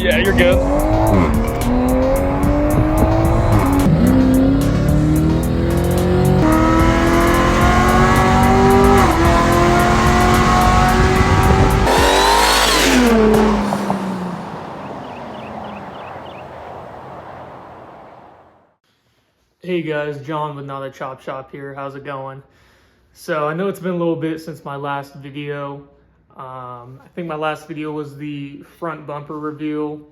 Yeah, you're good. Hey guys, John with Not a Chop Shop here. How's it going? So I know it's been a little bit since my last video. I think my last video was the front bumper reveal.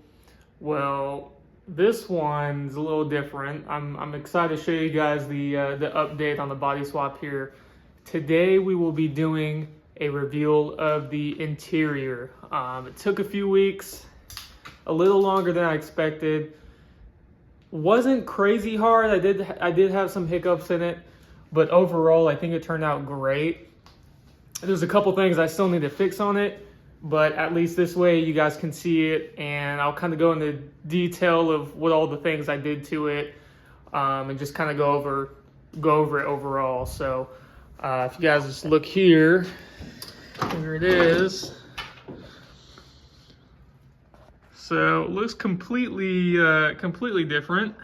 Well, this one's a little different. I'm excited to show you guys the update on the body swap here. Today we will be doing a reveal of the interior. It took a few weeks, a little longer than I expected. Wasn't crazy hard. I did have some hiccups in it, but overall I think it turned out great. There's a couple things I still need to fix on it, but at least this way you guys can see it, and I'll kind of go into detail of what all the things I did to it, and just kind of go over it overall. So if you guys just look here it is. So it looks completely different.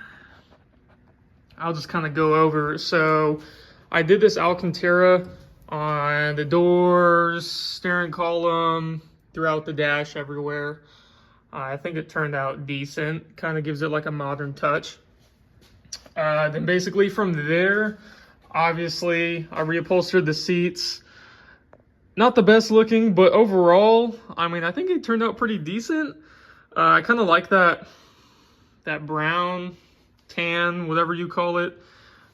I'll just kind of go over. So I did this Alcantara on the doors, steering column, throughout the dash, everywhere. I think it turned out decent. Kind of gives it like a modern touch. Then basically from there, obviously I reupholstered the seats. Not the best looking, but overall, I mean, I think it turned out pretty decent. I kind of like that brown, tan, whatever you call it.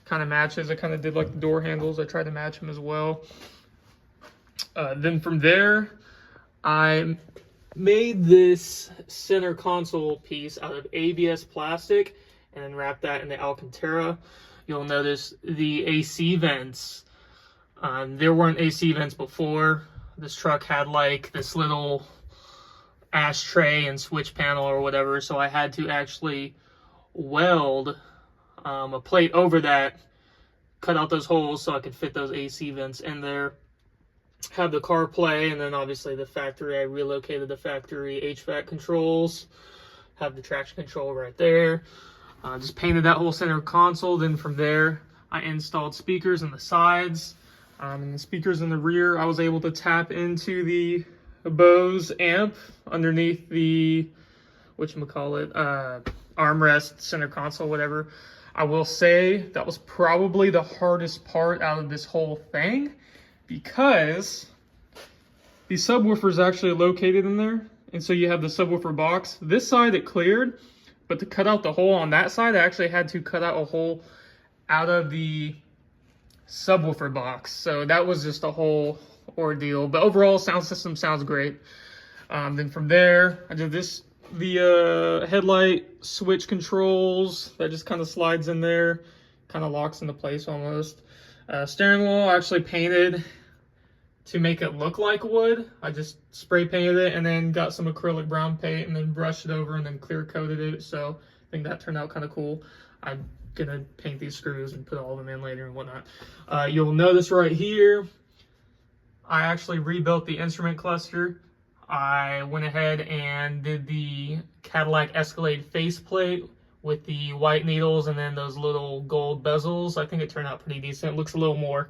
Kind of matches. I kind of did like the door handles. I tried to match them as well. Then from there, I made this center console piece out of ABS plastic and then wrapped that in the Alcantara. You'll notice the AC vents. There weren't AC vents before. This truck had like this little ashtray and switch panel or whatever, so I had to actually weld a plate over that, cut out those holes so I could fit those AC vents in there. Have the CarPlay, and then obviously the factory, I relocated the factory HVAC controls, have the traction control right there. Just painted that whole center console. Then from there I installed speakers in the sides, and the speakers in the rear. I was able to tap into the Bose amp underneath the armrest, center console, whatever. I will say that was probably the hardest part out of this whole thing, because the subwoofer is actually located in there, and so you have the subwoofer box. This side it cleared, but to cut out the hole on that side, I actually had to cut out a hole out of the subwoofer box. So that was just a whole ordeal, but overall sound system sounds great. Then from there I did the headlight switch controls that just kind of slides in there, kind of locks into place almost. Steering wheel I actually painted to make it look like wood. I just spray painted it and then got some acrylic brown paint and then brushed it over and then clear coated it. So I think that turned out kind of cool. I'm gonna paint these screws and put all of them in later and whatnot. You'll notice right here I actually rebuilt the instrument cluster. I went ahead and did the Cadillac Escalade faceplate with the white needles and then those little gold bezels. I think it turned out pretty decent. It looks a little more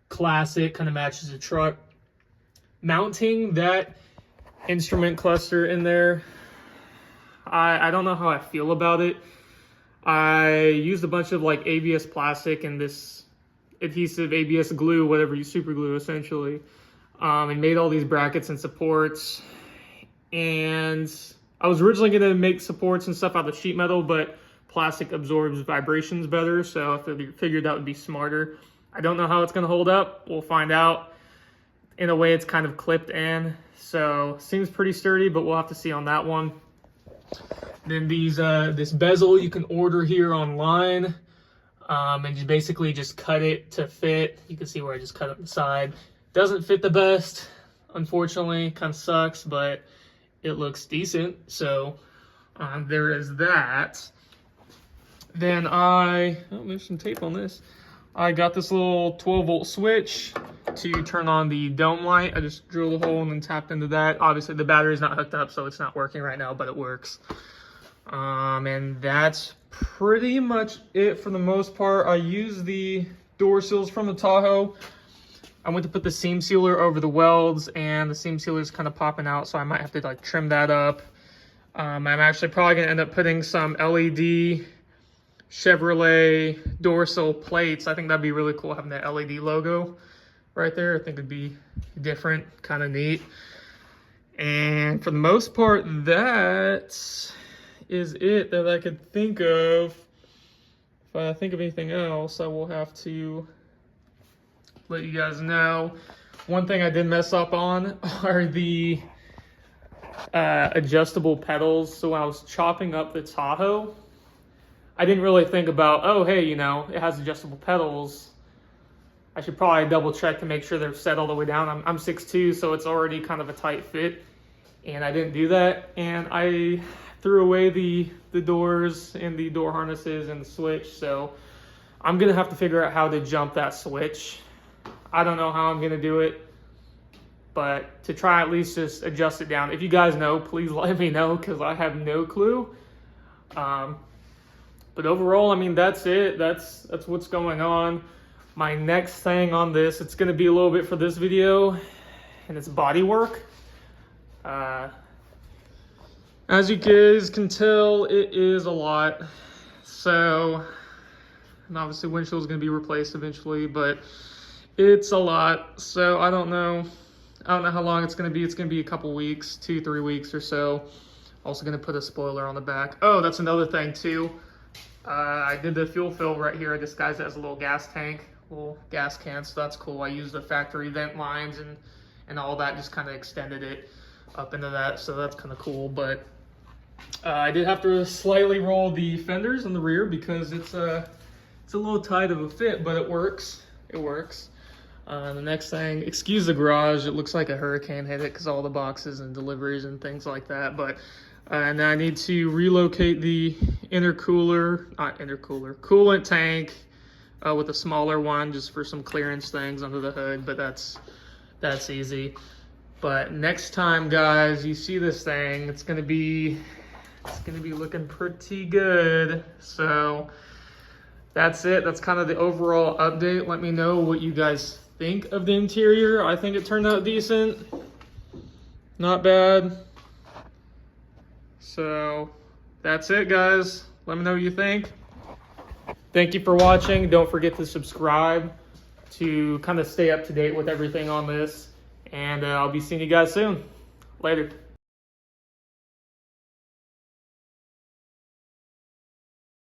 classic, kind of matches the truck. Mounting that instrument cluster in there, I don't know how I feel about it. I used a bunch of like ABS plastic and this adhesive ABS glue, whatever you super glue essentially, and made all these brackets and supports. And I was originally going to make supports and stuff out of sheet metal, but plastic absorbs vibrations better, so I figured that would be smarter. I don't know how it's going to hold up. We'll find out. In a way, it's kind of clipped in, so seems pretty sturdy, but we'll have to see on that one. Then this bezel you can order here online, and you basically just cut it to fit. You can see where I just cut up the side. Doesn't fit the best, unfortunately. Kind of sucks, but it looks decent. So there is that. Then there's some tape on this. I got this little 12-volt switch to turn on the dome light. I just drilled a hole and then tapped into that. Obviously the battery's not hooked up, so it's not working right now, but it works. And that's pretty much it for the most part. I used the door seals from the Tahoe. I went to put the seam sealer over the welds, and the seam sealer is kind of popping out, so I might have to like trim that up. I'm actually probably gonna end up putting some LED Chevrolet door sill plates. I think that'd be really cool having that LED logo right there. I think it'd be different, kind of neat. And for the most part, that is it that I could think of. If I think of anything else, I will have to let you guys know. One thing I did mess up on are the adjustable pedals. So when I was chopping up the Tahoe, I didn't really think about, oh, hey, you know, it has adjustable pedals. I should probably double check to make sure they're set all the way down. I'm 6'2", so it's already kind of a tight fit. And I didn't do that. And I threw away the doors and the door harnesses and the switch. So I'm going to have to figure out how to jump that switch. I don't know how I'm going to do it, but to try at least just adjust it down. If you guys know, please let me know, because I have no clue. But overall, I mean, that's it. That's what's going on. My next thing on this, it's going to be a little bit for this video, and it's body work. As you guys can tell, it is a lot. So, and obviously windshield is going to be replaced eventually, but it's a lot. So I don't know how long it's going to be. It's going to be a couple weeks, 2-3 weeks or so. Also going to put a spoiler on the back. Oh, that's another thing too. I did the fuel fill right here. I disguised it as a little gas tank, little gas can, so that's cool. I used the factory vent lines and all that, just kind of extended it up into that, so that's kind of cool. But I did have to slightly roll the fenders in the rear because it's a little tight of a fit, but it works. It works. The next thing, excuse the garage, it looks like a hurricane hit it because all the boxes and deliveries and things like that. But and then I need to relocate the coolant tank with a smaller one just for some clearance things under the hood, but that's easy. But next time, guys, you see this thing, it's gonna be looking pretty good. So that's it. That's kind of the overall update. Let me know what you guys think of the interior. I think it turned out decent, not bad. So that's it, guys. Let me know what you think. Thank you for watching. Don't forget to subscribe to kind of stay up to date with everything on this. And I'll be seeing you guys soon. Later.